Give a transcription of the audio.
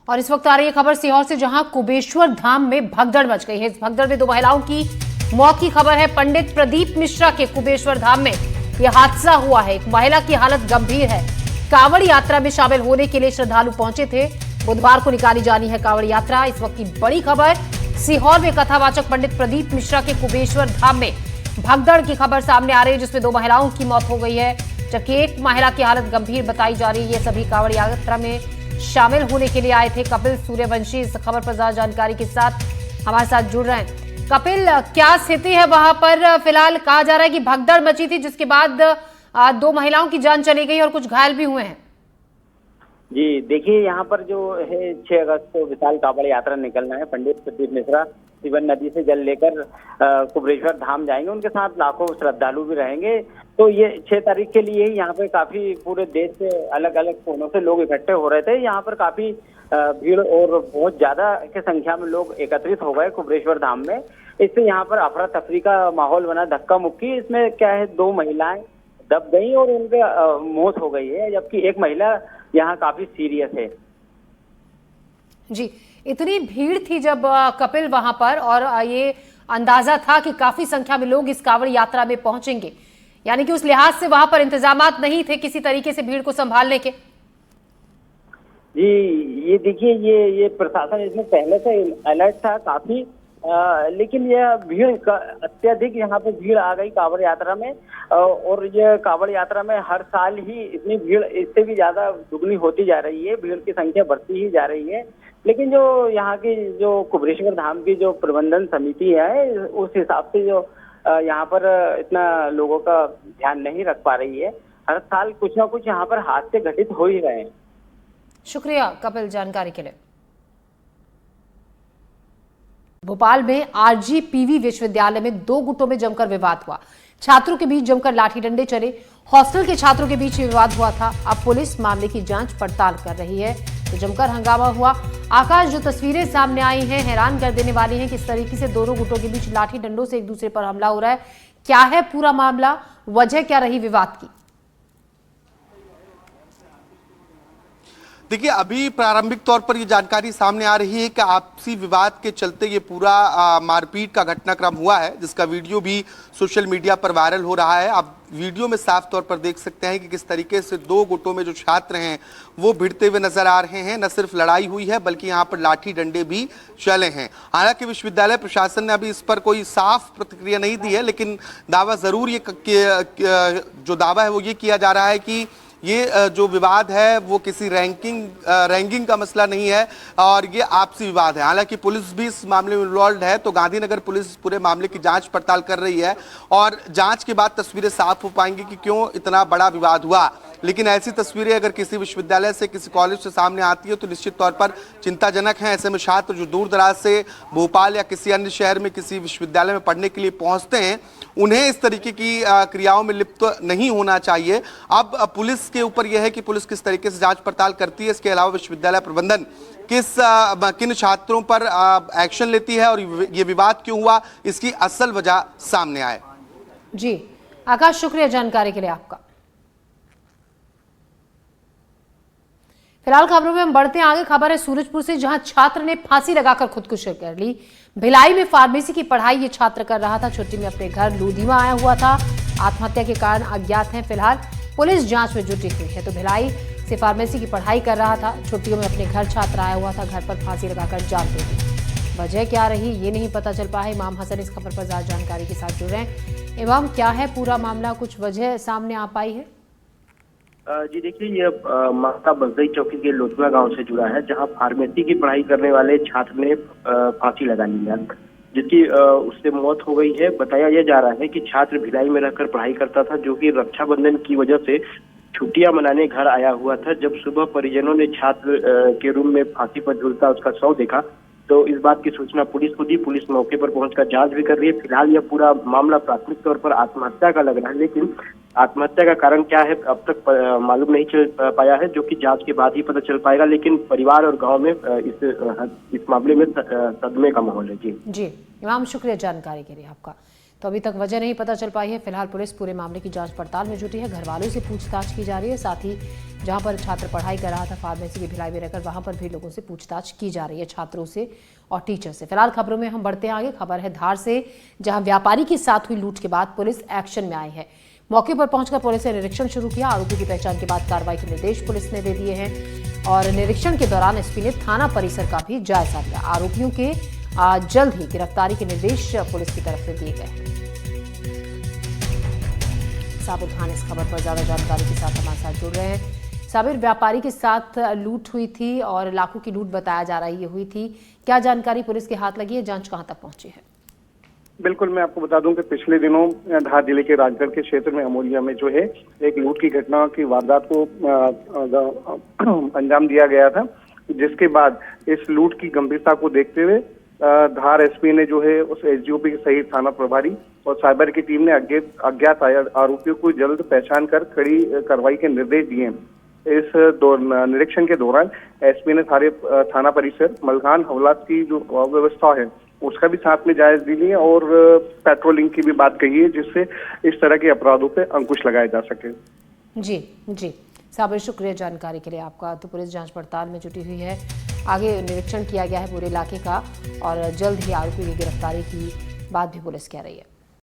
और इस वक्त आ रही है खबर सीहोर से, जहां कुबेश्वर धाम में भगदड़ मच गई है। इस भगदड़ में 2 महिलाओं की मौत की खबर है। पंडित प्रदीप मिश्रा के कुबेश्वर धाम में यह हादसा हुआ है। एक महिला की हालत गंभीर है। कांवड़ यात्रा में शामिल होने के लिए श्रद्धालु पहुंचे थे। बुधवार को निकाली जानी है कांवड़ यात्रा। इस वक्त की बड़ी खबर सीहोर में कथावाचक पंडित प्रदीप मिश्रा के कुबेश्वर धाम में भगदड़ की खबर सामने आ रही है, जिसमें 2 महिलाओं की मौत हो गई है, जबकि एक महिला की हालत गंभीर बताई जा रही है। ये सभी कांवड़ यात्रा में शामिल होने के लिए आए थे। कपिल सूर्यवंशी इस खबर पर ज्यादा जानकारी के साथ हमारे साथ जुड़ रहे हैं। कपिल, क्या स्थिति है वहां पर? फिलहाल कहा जा रहा है कि भगदड़ मची थी, जिसके बाद 2 महिलाओं की जान चली गई और कुछ घायल भी हुए हैं। जी देखिए, यहाँ पर जो है 6 अगस्त को विशाल कांवड़ यात्रा निकलना है। पंडित प्रदीप मिश्रा शिवन नदी से जल लेकर कुबेश्वर धाम जाएंगे। उनके साथ लाखों श्रद्धालु भी रहेंगे। तो ये 6 तारीख के लिए ही यहाँ पे काफी पूरे देश से अलग अलग कोनों से लोग इकट्ठे हो रहे थे। यहाँ पर काफी भीड़ और बहुत ज्यादा की संख्या में लोग एकत्रित हो गए कुबेश्वर धाम में। इससे यहाँ पर अफरा तफरी का माहौल बना, धक्का मुक्की। इसमें क्या है, 2 महिलाएं दब गई और उनके मौत हो गई है, जबकि एक महिला यहाँ काफी सीरियस है। जी, इतनी भीड़ थी जब कपिल वहां पर, और ये अंदाजा था कि काफी संख्या में लोग इस कांवड़ यात्रा में पहुंचेंगे, यानी कि उस लिहाज से वहां पर इंतजामात नहीं थे किसी तरीके से भीड़ को संभालने के। जी ये देखिए, ये प्रशासन इसमें पहले से अलर्ट था काफी, लेकिन यह भीड़ अत्यधिक यहाँ पे भीड़ आ गई कांवड़ यात्रा में। और ये कांवड़ यात्रा में हर साल ही इतनी भीड़ इससे भी ज्यादा दुगनी होती जा रही है। भीड़ की संख्या बढ़ती ही जा रही है। लेकिन जो यहाँ की जो कुबेश्वर धाम की जो प्रबंधन समिति है, उस हिसाब से जो यहाँ पर इतना लोगों का ध्यान नहीं रख पा रही है। हर साल कुछ ना कुछ यहाँ पर हादसे घटित हो ही रहे हैं। शुक्रिया कपिल जानकारी के लिए। भोपाल में आरजीपीवी विश्वविद्यालय में 2 गुटों में जमकर विवाद हुआ। छात्रों के बीच जमकर लाठी डंडे चले। हॉस्टल के छात्रों के बीच विवाद हुआ था। अब पुलिस मामले की जांच पड़ताल कर रही है। तो जमकर हंगामा हुआ। आकाश, जो तस्वीरें सामने आई हैं हैरान कर देने वाली हैं। किस तरीके से दोनों गुटों के बीच लाठी डंडों से एक दूसरे पर हमला हो रहा है। क्या है पूरा मामला, वजह क्या रही विवाद की? देखिए, अभी प्रारंभिक तौर पर ये जानकारी सामने आ रही है कि आपसी विवाद के चलते ये पूरा मारपीट का घटनाक्रम हुआ है, जिसका वीडियो भी सोशल मीडिया पर वायरल हो रहा है। आप वीडियो में साफ तौर पर देख सकते हैं कि किस तरीके से 2 गुटों में जो छात्र हैं वो भिड़ते हुए नजर आ रहे हैं। न सिर्फ लड़ाई हुई है, बल्कि यहाँ पर लाठी डंडे भी चले हैं। हालांकि विश्वविद्यालय प्रशासन ने अभी इस पर कोई साफ प्रतिक्रिया नहीं दी है, लेकिन दावा जरूर जो दावा है वो ये किया जा रहा है कि ये जो विवाद है वो किसी रैंकिंग का मसला नहीं है और ये आपसी विवाद है। हालांकि पुलिस भी इस मामले में इन्वॉल्व है, तो गांधीनगर पुलिस पूरे मामले की जांच पड़ताल कर रही है और जांच के बाद तस्वीरें साफ हो पाएंगी कि क्यों इतना बड़ा विवाद हुआ। लेकिन ऐसी तस्वीरें अगर किसी विश्वविद्यालय से, किसी कॉलेज से सामने आती है तो निश्चित तौर पर चिंताजनक है। ऐसे में छात्र जो दूर दराज से भोपाल या किसी अन्य शहर में किसी विश्वविद्यालय में पढ़ने के लिए पहुंचते हैं, उन्हें इस तरीके की क्रियाओं में लिप्त नहीं होना चाहिए। अब पुलिस के ऊपर यह है कि पुलिस किस तरीके से जांच पड़ताल करती है। इसके अलावा विश्वविद्यालय प्रबंधन किन छात्रों पर एक्शन लेती है और ये विवाद क्यों हुआ, इसकी असल वजह सामने आए। जी आकाश, शुक्रिया जानकारी के लिए आपका। फिलहाल खबरों में हम बढ़ते हैं आगे। खबर है सूरजपुर से, जहां छात्र ने फांसी लगाकर खुदकुशी कर ली। भिलाई में फार्मेसी की पढ़ाई ये छात्र कर रहा था। छुट्टी में अपने घर लूधिया आया हुआ था। आत्महत्या के कारण अज्ञात हैं। फिलहाल पुलिस जांच में जुटी हुई है। तो भिलाई से फार्मेसी की पढ़ाई कर रहा था। छुट्टियों में अपने घर छात्र आया हुआ था। घर पर फांसी लगाकर जान दे दी। वजह क्या रही ये नहीं पता चल पाया। इमाम हसन इस खबर पर ज्यादा जानकारी के साथ जुड़ रहे हैं। इमाम, क्या है पूरा मामला, कुछ वजह सामने आ पाई है? जी देखिए, ये माता बजदई चौकी के लोथुआ गांव से जुड़ा है, जहां फार्मेसी की पढ़ाई करने वाले छात्र ने फांसी लगा ली है, जिसकी उससे मौत हो गई है। बताया यह जा रहा है कि छात्र भिलाई में रहकर पढ़ाई करता था, जो कि रक्षाबंधन की वजह से छुट्टियां मनाने घर आया हुआ था। जब सुबह परिजनों ने छात्र के रूम में फांसी पर झूलता उसका शव देखा, तो इस बात की सूचना पुलिस को दी। पुलिस मौके पर पहुंचकर जांच भी कर रही है। फिलहाल यह पूरा मामला प्राथमिक तौर पर आत्महत्या का लग रहा है, लेकिन आत्महत्या का कारण क्या है अब तक मालूम नहीं चल पाया है, जो कि जांच के बाद ही पता चल पाएगा। लेकिन परिवार और गांव में इस मामले में सदमे का माहौल है। जी इमाम, शुक्रिया जानकारी के लिए आपका। तो अभी तक वजह नहीं पता चल पाई है। फिलहाल पुलिस पूरे मामले की जांच पड़ताल में जुटी है। घर वालों से पूछताछ की जा रही है। साथ ही जहां पर छात्र पढ़ाई कर रहा था फार्मेसी की भिलाई में रहकर, वहां पर भी लोगों से पूछताछ की जा रही है, छात्रों से और टीचर से। फिलहाल खबरों में हम बढ़ते हैं आगे। खबर है धार से, जहां व्यापारी के साथ हुई लूट के बाद पुलिस एक्शन में आई है। मौके पर पहुंचकर पुलिस ने निरीक्षण शुरू किया। आरोपी की पहचान के बाद कार्रवाई के निर्देश पुलिस ने दे दिए हैं और निरीक्षण के दौरान एसपी ने थाना परिसर का भी जायजा लिया। आरोपियों के जल्द ही गिरफ्तारी के निर्देश पुलिस की तरफ से दिए गए हैं। साबिर खान इस खबर पर ज्यादा जानकारी के साथ हमारे साथ जुड़ रहे हैं। साबिर, व्यापारी के साथ लूट हुई थी और लाखों की लूट बताया जा रहा है ये हुई थी, क्या जानकारी पुलिस के हाथ लगी है? जांच कहां तक पहुंची है? बिल्कुल, मैं आपको बता दूं कि पिछले दिनों धार जिले के राजगढ़ के क्षेत्र में अमोलिया में जो है एक लूट की घटना की वारदात को अंजाम दिया गया था, जिसके बाद इस लूट की गंभीरता को देखते हुए धार एसपी ने जो है उस एसडीओपी सहित थाना प्रभारी और साइबर की टीम ने अज्ञात आरोपियों को जल्द पहचान कर कड़ी कार्रवाई के निर्देश दिए। इस निरीक्षण के दौरान एसपी ने सारे थाना परिसर मलखान हवलात की जो व्यवस्था है उसका भी साथ में जायजा ली और पेट्रोलिंग की भी बात कही है, जिससे इस तरह के अपराधों पे अंकुश लगाया जा सके। जी साबिर, शुक्रिया जानकारी के लिए आपका। तो पुलिस जांच पड़ताल में जुटी हुई है। आगे निरीक्षण किया गया है पूरे इलाके का और जल्द ही आरोपी की गिरफ्तारी की बात भी पुलिस कह रही है।